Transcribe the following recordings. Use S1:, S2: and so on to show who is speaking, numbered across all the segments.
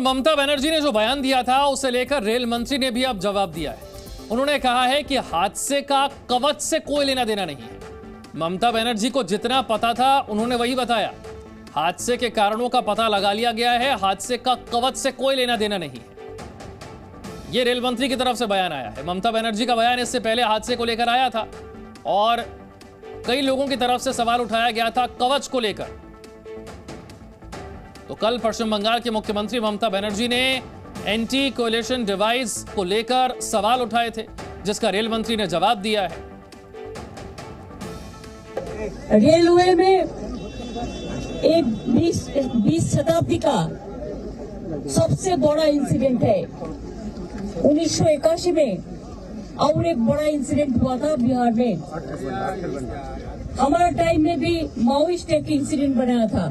S1: ममता बनर्जी ने जो बयान दिया था उसे लेकर रेल मंत्री ने भी अब जवाब दिया है। उन्होंने कहा है कि हादसे का कवच से कोई लेना देना नहीं है। ममता बनर्जी को जितना पता था उन्होंने वही बताया। हादसे के कारणों का पता लगा लिया गया है, हादसे का कवच से कोई लेना देना नहीं है। यह रेल मंत्री की तरफ से बयान आया है। ममता बनर्जी का बयान इससे पहले हादसे को लेकर आया था और कई लोगों की तरफ से सवाल उठाया गया था कवच को लेकर। तो कल पश्चिम बंगाल के मुख्यमंत्री ममता बनर्जी ने एंटी कोलिशन डिवाइस को लेकर सवाल उठाए थे, जिसका रेल मंत्री ने जवाब दिया है।
S2: रेलवे में एक 20 शताब्दी का सबसे बड़ा इंसिडेंट है। 1981 में और एक बड़ा इंसिडेंट हुआ था बिहार में। हमारा टाइम में भी माओइस्ट एक इंसिडेंट बनाया था,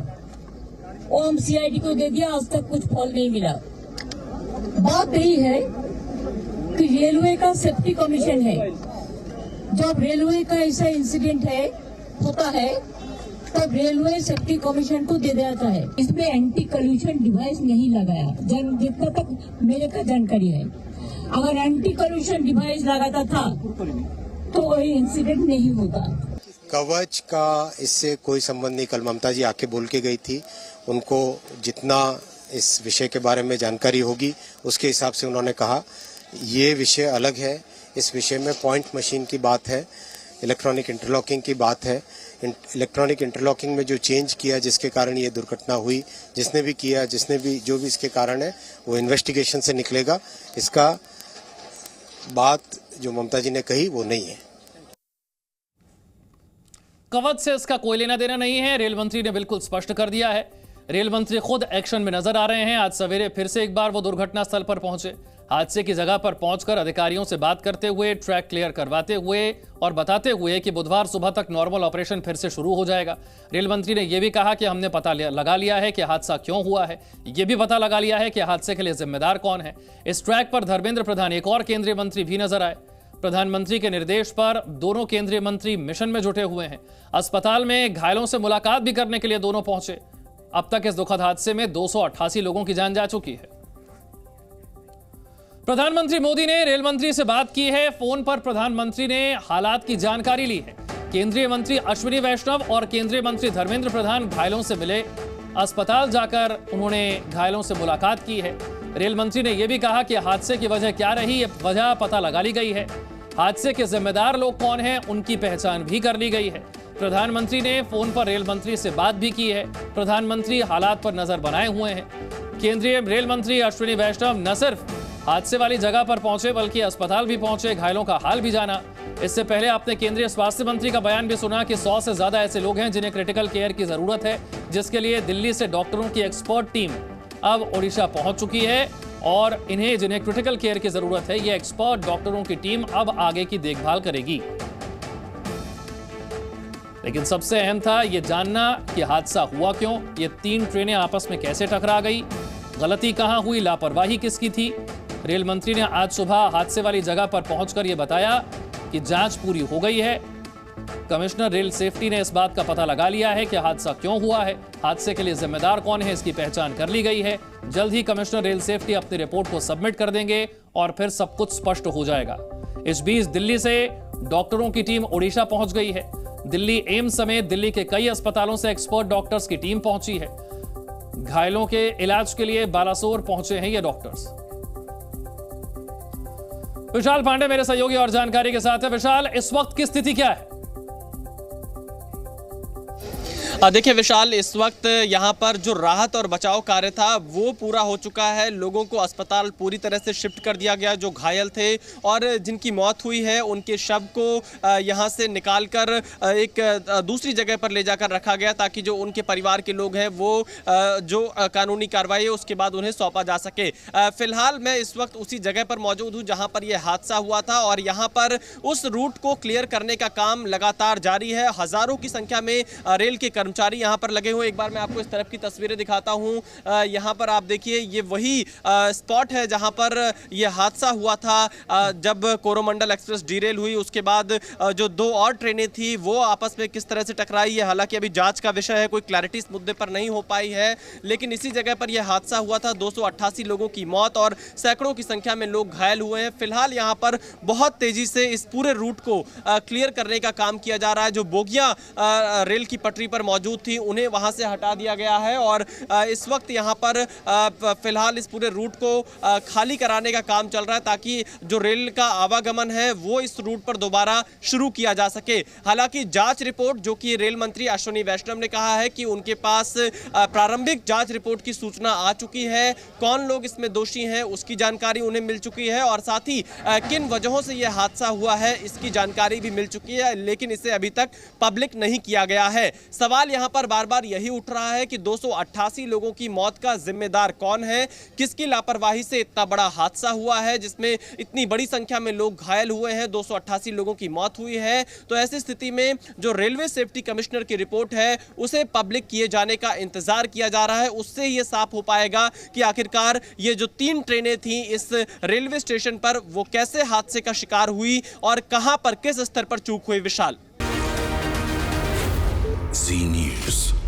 S2: वो हम सीआईडी को दे दिया, आज तक कुछ फल नहीं मिला। बात यही है कि रेलवे का सेफ्टी कमीशन है। जब रेलवे का ऐसा इंसिडेंट होता है तब रेलवे सेफ्टी कमीशन को दे देता है। इसमें एंटी कल्यूशन डिवाइस नहीं लगाया, जितना तक मेरे का जानकारी है। अगर एंटी कल्यूशन डिवाइस लगाता था तो वही इंसिडेंट नहीं होता।
S3: कवच का इससे कोई संबंध नहीं। कल ममता जी आके बोल के गई थी, उनको जितना इस विषय के बारे में जानकारी होगी उसके हिसाब से उन्होंने कहा। ये विषय अलग है, इस विषय में पॉइंट मशीन की बात है, इलेक्ट्रॉनिक इंटरलॉकिंग की बात है। इलेक्ट्रॉनिक इंटरलॉकिंग में जो चेंज किया जिसके कारण ये दुर्घटना हुई, जिसने भी किया, जिसने भी जो भी इसके कारण है वो इन्वेस्टिगेशन से निकलेगा। इसका बात जो ममता जी ने कही वो नहीं है।
S1: कवच से इसका कोई लेना देना नहीं है, रेल मंत्री ने बिल्कुल स्पष्ट कर दिया है। रेल मंत्री खुद एक्शन में नजर आ रहे हैं। आज सवेरे फिर से एक बार वो दुर्घटना स्थल पर पहुंचे। हादसे की जगह पर पहुंचकर अधिकारियों से बात करते हुए, ट्रैक क्लियर करवाते हुए और बताते हुए कि बुधवार सुबह तक नॉर्मल ऑपरेशन फिर से शुरू हो जाएगा। रेल मंत्री ने यह भी कहा कि हमने पता लगा लिया है कि हादसा क्यों हुआ है, यह भी पता लगा लिया है कि हादसे के लिए जिम्मेदार कौन है। इस ट्रैक पर धर्मेंद्र प्रधान, एक और केंद्रीय मंत्री भी नजर आए। प्रधानमंत्री के निर्देश पर दोनों केंद्रीय मंत्री मिशन में जुटे हुए हैं। अस्पताल में घायलों से मुलाकात भी करने के लिए दोनों पहुंचे। अब तक इस दुखद हादसे में 288 लोगों की जान जा चुकी है। प्रधानमंत्री मोदी ने रेल मंत्री से बात की है। फोन पर प्रधानमंत्री ने हालात की जानकारी ली है। केंद्रीय मंत्री अश्विनी वैष्णव और केंद्रीय मंत्री धर्मेंद्र प्रधान घायलों से मिले। अस्पताल जाकर उन्होंने घायलों से मुलाकात की है। रेल मंत्री ने यह भी कहा कि हादसे की वजह क्या रही, यह वजह पता लगा ली गई है। हादसे के जिम्मेदार लोग कौन हैं, उनकी पहचान भी कर ली गई है। प्रधानमंत्री ने फोन पर रेल मंत्री से बात भी की है। प्रधानमंत्री हालात पर नजर बनाए हुए हैं। केंद्रीय रेल मंत्री अश्विनी वैष्णव न सिर्फ हादसे वाली जगह पर पहुंचे बल्कि अस्पताल भी पहुंचे, घायलों का हाल भी जाना। इससे पहले आपने केंद्रीय स्वास्थ्य मंत्री का बयान भी सुना कि 100 से ज्यादा ऐसे लोग हैं जिन्हें क्रिटिकल केयर की जरूरत है, जिसके लिए दिल्ली से डॉक्टरों की एक्सपर्ट टीम अब ओडिशा पहुंच चुकी है और इन्हें जिन्हें क्रिटिकल केयर की जरूरत है, ये एक्सपर्ट डॉक्टरों की टीम अब आगे की देखभाल करेगी। लेकिन सबसे अहम था यह जानना कि हादसा हुआ क्यों, ये 3 ट्रेनें आपस में कैसे टकरा गई, गलती कहां हुई, लापरवाही किसकी थी। रेल मंत्री ने आज सुबह हादसे वाली जगह पर पहुंचकर यह बताया कि जांच पूरी हो गई है। कमिश्नर रेल सेफ्टी ने इस बात का पता लगा लिया है कि हादसा क्यों हुआ है, हादसे के लिए जिम्मेदार कौन है, इसकी पहचान कर ली गई है। जल्द ही कमिश्नर रेल सेफ्टी अपनी रिपोर्ट को सबमिट कर देंगे और फिर सब कुछ स्पष्ट हो जाएगा। इस बीच दिल्ली से डॉक्टरों की टीम ओडिशा पहुंच गई है। दिल्ली एम्स समेत दिल्ली के कई अस्पतालों से एक्सपर्ट डॉक्टर्स की टीम पहुंची है। घायलों के इलाज के लिए बालासोर पहुंचे हैं ये डॉक्टर्स। विशाल पांडे मेरे सहयोगी और जानकारी के साथ है। विशाल, इस वक्त की स्थिति क्या है?
S4: देखिए विशाल, इस वक्त यहाँ पर जो राहत और बचाव कार्य था वो पूरा हो चुका है। लोगों को अस्पताल पूरी तरह से शिफ्ट कर दिया गया, जो घायल थे और जिनकी मौत हुई है उनके शव को यहाँ से निकालकर एक दूसरी जगह पर ले जाकर रखा गया, ताकि जो उनके परिवार के लोग हैं वो जो कानूनी कार्रवाई है उसके बाद उन्हें सौंपा जा सके। फिलहाल मैं इस वक्त उसी जगह पर मौजूद हूँ जहाँ पर यह हादसा हुआ था और यहाँ पर उस रूट को क्लियर करने का काम लगातार जारी है। हजारों की संख्या में रेल के कर्मचारी यहाँ पर लगे हुए। एक बार मैं आपको इस तरफ की तस्वीरें दिखाता हूँ। यहाँ पर आप देखिए, ये वही स्पॉट है जहाँ पर ये हादसा हुआ था जब कोरोमंडल एक्सप्रेस डीरेल हुई। उसके बाद जो 2 और ट्रेनें थी वो आपस में किस तरह से टकराई है, हालांकि अभी जांच का विषय है, कोई क्लैरिटी इस मुद्दे पर नहीं हो पाई है। लेकिन इसी जगह पर यह हादसा हुआ था। 288 लोगों की मौत और सैकड़ों की संख्या में लोग घायल हुए हैं। फिलहाल यहाँ पर बहुत तेजी से इस पूरे रूट को क्लियर करने का काम किया जा रहा है। जो बोगियां रेल की पटरी पर मौजूद थी उन्हें वहां से हटा दिया गया है और इस वक्त यहाँ पर फिलहाल इस पूरे रूट को खाली कराने का काम चल रहा है ताकि जो रेल का आवागमन है वो इस रूट पर दोबारा शुरू किया जा सके। हालांकि जांच रिपोर्ट, जो कि रेल मंत्री अश्विनी वैष्णव ने कहा है कि उनके पास प्रारंभिक जांच रिपोर्ट की सूचना आ चुकी है, कौन लोग इसमें दोषी हैं उसकी जानकारी उन्हें मिल चुकी है और साथ ही किन वजहों से यह हादसा हुआ है इसकी जानकारी भी मिल चुकी है, लेकिन इसे अभी तक पब्लिक नहीं किया गया है। सवाल यहां पर बार बार यही उठ रहा है कि 288 लोगों की मौत का जिम्मेदार कौन है, किसकी लापरवाही से इतना बड़ा हादसा हुआ है जिसमें इतनी बड़ी संख्या में लोग घायल हुए हैं, 288 लोगों की मौत हुई है। तो ऐसी स्थिति में जो रेलवे सेफ्टी कमिश्नर की रिपोर्ट है उसे पब्लिक किए जाने का इंतजार किया जा रहा है। उससे ही ये साफ हो पाएगा कि आखिरकार ये जो 3 ट्रेनें थी इस रेलवे स्टेशन पर वो कैसे हादसे का शिकार हुई और कहां पर किस स्तर पर चूक हुई। विशाल,
S5: Zee News।